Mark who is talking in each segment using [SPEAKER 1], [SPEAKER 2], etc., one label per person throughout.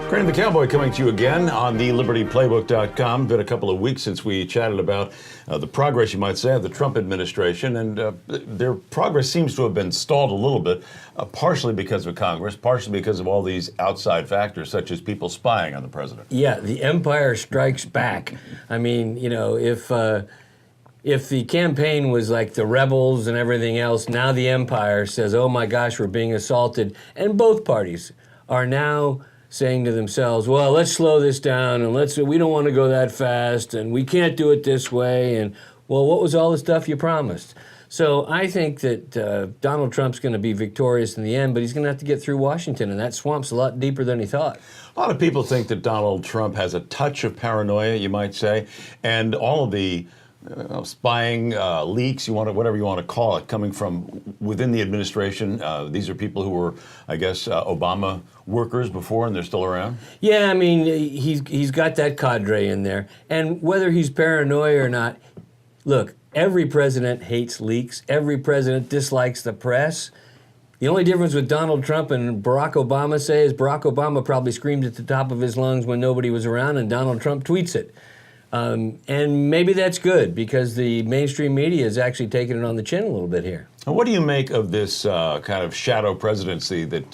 [SPEAKER 1] Crane the Cowboy coming to you again on the LibertyPlaybook.com. Been a couple of weeks since we chatted about the progress, you might say, of the Trump administration, and their progress seems to have been stalled a little bit, partially because of Congress, partially because of all these outside factors, such as people spying on the president.
[SPEAKER 2] Yeah, the empire strikes back. I mean, you know, if the campaign was like the rebels and everything else, now the empire says, oh my gosh, we're being assaulted. And both parties are now saying to themselves, well, let's slow this down, and we don't want to go that fast, and we can't do it this way, and, well, what was all the stuff you promised? So I think that Donald Trump's going to be victorious in the end, but he's going to have to get through Washington, and that swamp's a lot deeper than he thought.
[SPEAKER 1] A lot of people think that Donald Trump has a touch of paranoia, you might say, and all of the spying, leaks, whatever you want to call it, coming from within the administration. These are people who were, I guess, Obama workers before, and they're still around?
[SPEAKER 2] Yeah, I mean, he's got that cadre in there. And whether he's paranoid or not, look, every president hates leaks. Every president dislikes the press. The only difference with Donald Trump and Barack Obama, say, is Barack Obama probably screamed at the top of his lungs when nobody was around, and Donald Trump tweets it. And maybe that's good, because the mainstream media is actually taking it on the chin a little bit here.
[SPEAKER 1] And what do you make of this kind of shadow presidency that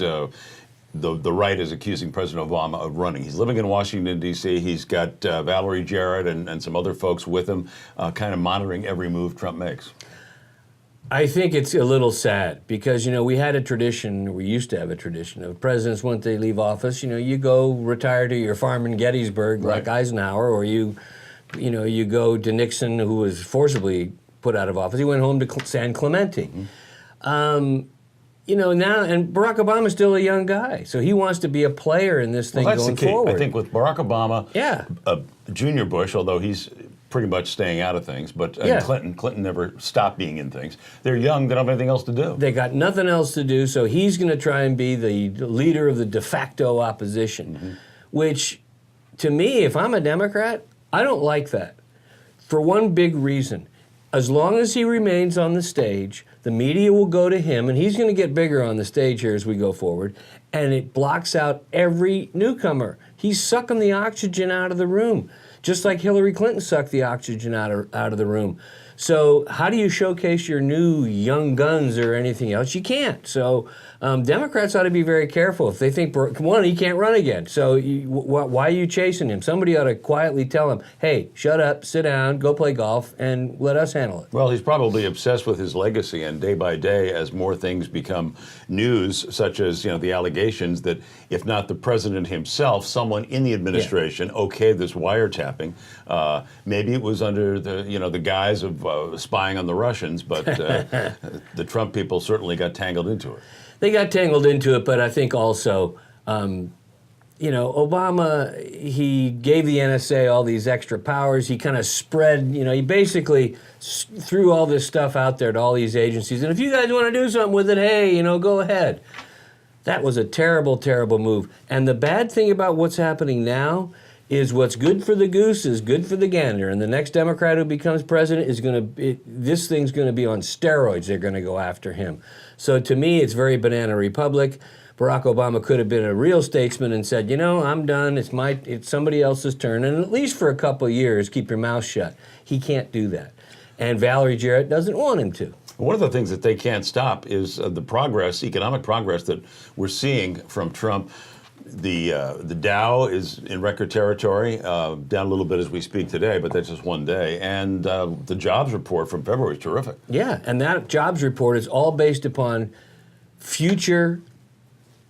[SPEAKER 1] the right is accusing President Obama of running? He's living in Washington, D.C. He's got Valerie Jarrett and some other folks with him kind of monitoring every move Trump makes.
[SPEAKER 2] I think it's a little sad because, you know, we used to have a tradition of presidents, once they leave office, you know, you go retire to your farm in Gettysburg, right, like Eisenhower, or you go to Nixon, who was forcibly put out of office. He went home to San Clemente. Mm-hmm. You know, now, and Barack Obama's still a young guy, so he wants to be a player in this thing going forward. That's the key.
[SPEAKER 1] I think with Barack Obama, Junior Bush, although he's pretty much staying out of things, but Clinton never stopped being in things. They're young, they don't have anything else to do.
[SPEAKER 2] They got nothing else to do, so he's going to try and be the leader of the de facto opposition, which, to me, if I'm a Democrat, I don't like that. For one big reason. As long as he remains on the stage, the media will go to him, and he's going to get bigger on the stage here as we go forward, and it blocks out every newcomer. He's sucking the oxygen out of the room, just like Hillary Clinton sucked the oxygen out of the room. So how do you showcase your new young guns or anything else? You can't. So Democrats ought to be very careful. If they think, one, he can't run again, so why are you chasing him? Somebody ought to quietly tell him, hey, shut up, sit down, go play golf, and let us handle it.
[SPEAKER 1] Well, he's probably obsessed with his legacy, and day by day, as more things become news, such as, you know, the allegations that if not the president himself, someone in the administration okayed this wiretapping. Maybe it was under the guise of spying on the Russians, but the Trump people certainly got tangled into it.
[SPEAKER 2] They got tangled into it, but I think also, Obama, he gave the NSA all these extra powers. He kind of spread, he basically threw all this stuff out there to all these agencies. And if you guys want to do something with it, hey, go ahead. That was a terrible, terrible move. And the bad thing about what's happening now is what's good for the goose is good for the gander. And the next Democrat who becomes president is this thing's going to be on steroids. They're going to go after him. So to me, it's very banana republic. Barack Obama could have been a real statesman and said, I'm done. It's somebody else's turn. And at least for a couple of years, keep your mouth shut. He can't do that. And Valerie Jarrett doesn't want him to.
[SPEAKER 1] One of the things that they can't stop is the economic progress that we're seeing from Trump. The Dow is in record territory, down a little bit as we speak today, but that's just one day. And the jobs report from February is terrific.
[SPEAKER 2] Yeah, and that jobs report is all based upon future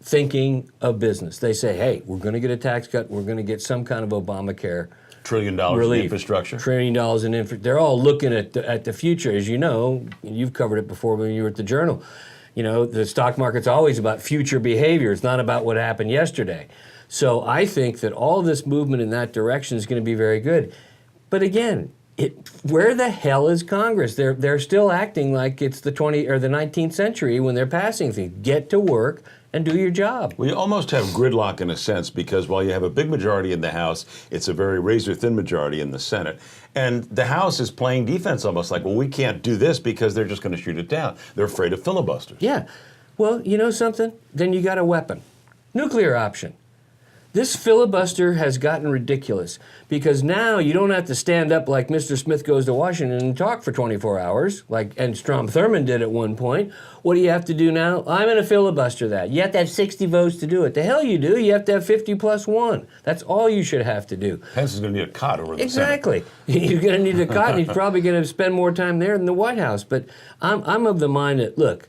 [SPEAKER 2] thinking of business. They say, hey, we're going to get a tax cut. We're going to get some kind of Obamacare
[SPEAKER 1] $1 trillion
[SPEAKER 2] relief.
[SPEAKER 1] in infrastructure.
[SPEAKER 2] $1 trillion in infrastructure. They're all looking at the future. As you know, you've covered it before when you were at the Journal. The stock market's always about future behavior. It's not about what happened yesterday. So I think that all this movement in that direction is going to be very good. But again, where the hell is Congress? They're still acting like it's the 19th century when they're passing things. Get to work and do your job.
[SPEAKER 1] We almost have gridlock in a sense because while you have a big majority in the House, it's a very razor-thin majority in the Senate. And the House is playing defense almost like, well, we can't do this because they're just going to shoot it down. They're afraid of filibusters.
[SPEAKER 2] Yeah. Well, you know something? Then you got a weapon. Nuclear option. This filibuster has gotten ridiculous because now you don't have to stand up like Mr. Smith goes to Washington and talk for 24 hours, and Strom Thurmond did at one point. What do you have to do now? I'm going to filibuster that. You have to have 60 votes to do it. The hell you do. You have to have 50 plus 1. That's all you should have to do.
[SPEAKER 1] Pence is going to need a cot over the
[SPEAKER 2] Exactly. You're going to need a cot, and he's probably going to spend more time there than the White House. But I'm of the mind that, look,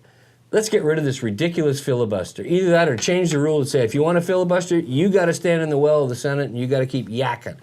[SPEAKER 2] let's get rid of this ridiculous filibuster. Either that or change the rule and say, if you want a filibuster, you got to stand in the well of the Senate and you got to keep yakking.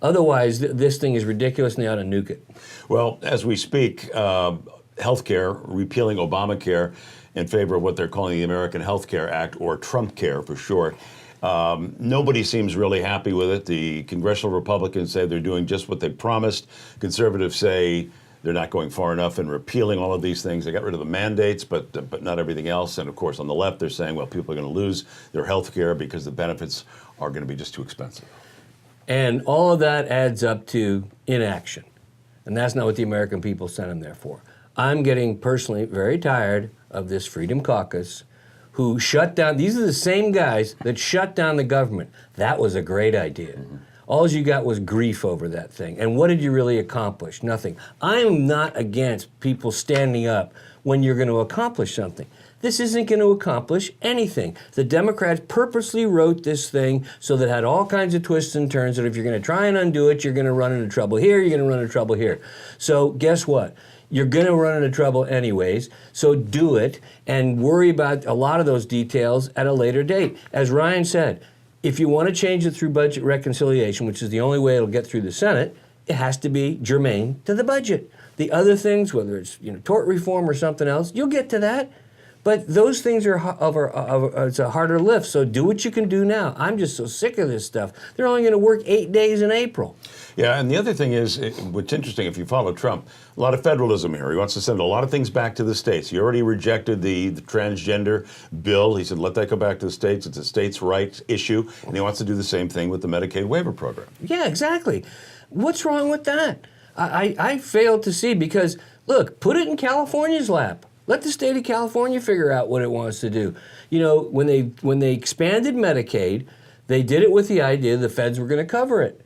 [SPEAKER 2] Otherwise, this thing is ridiculous and they ought to nuke it. Well,
[SPEAKER 1] as we speak, healthcare, repealing Obamacare in favor of what they're calling the American Health Care Act, or Trump Care for short. Nobody seems really happy with it. The congressional Republicans say they're doing just what they promised. Conservatives say they're not going far enough in repealing all of these things. They got rid of the mandates, but not everything else. And of course, on the left, they're saying, well, people are going to lose their health care because the benefits are going to be just too expensive.
[SPEAKER 2] And all of that adds up to inaction. And that's not what the American people sent them there for. I'm getting personally very tired of this Freedom Caucus who shut down, these are the same guys that shut down the government. That was a great idea. Mm-hmm. All you got was grief over that thing. And what did you really accomplish? Nothing. I am not against people standing up when you're going to accomplish something. This isn't going to accomplish anything. The Democrats purposely wrote this thing so that it had all kinds of twists and turns, that if you're going to try and undo it, you're going to run into trouble here, you're going to run into trouble here. So guess what? You're going to run into trouble anyways, so do it and worry about a lot of those details at a later date. As Ryan said, if you want to change it through budget reconciliation, which is the only way it'll get through the Senate, it has to be germane to the budget. The other things, whether it's tort reform or something else, you'll get to that. But those things are it's a harder lift, so do what you can do now. I'm just so sick of this stuff. They're only going to work 8 days in April.
[SPEAKER 1] Yeah, and the other thing is, what's interesting, if you follow Trump, a lot of federalism here. He wants to send a lot of things back to the states. He already rejected the transgender bill. He said, let that go back to the states. It's a states' rights issue. And he wants to do the same thing with the Medicaid waiver program.
[SPEAKER 2] Yeah, exactly. What's wrong with that? I fail to see, because, look, put it in California's lap. Let the state of California figure out what it wants to do. When they expanded Medicaid, they did it with the idea the feds were going to cover it.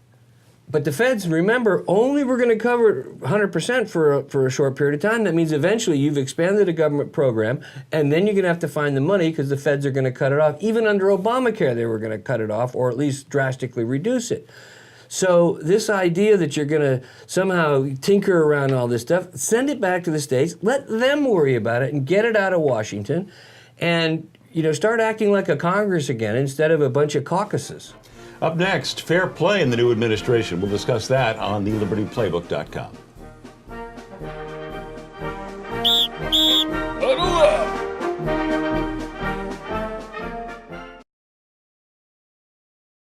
[SPEAKER 2] But the feds, remember, only were going to cover 100% for a short period of time. That means eventually you've expanded a government program, and then you're going to have to find the money because the feds are going to cut it off. Even under Obamacare, they were going to cut it off, or at least drastically reduce it. So this idea that you're going to somehow tinker around all this stuff, send it back to the states, let them worry about it, and get it out of Washington, and start acting like a Congress again instead of a bunch of caucuses.
[SPEAKER 1] Up next, fair play in the new administration. We'll discuss that on thelibertyplaybook.com.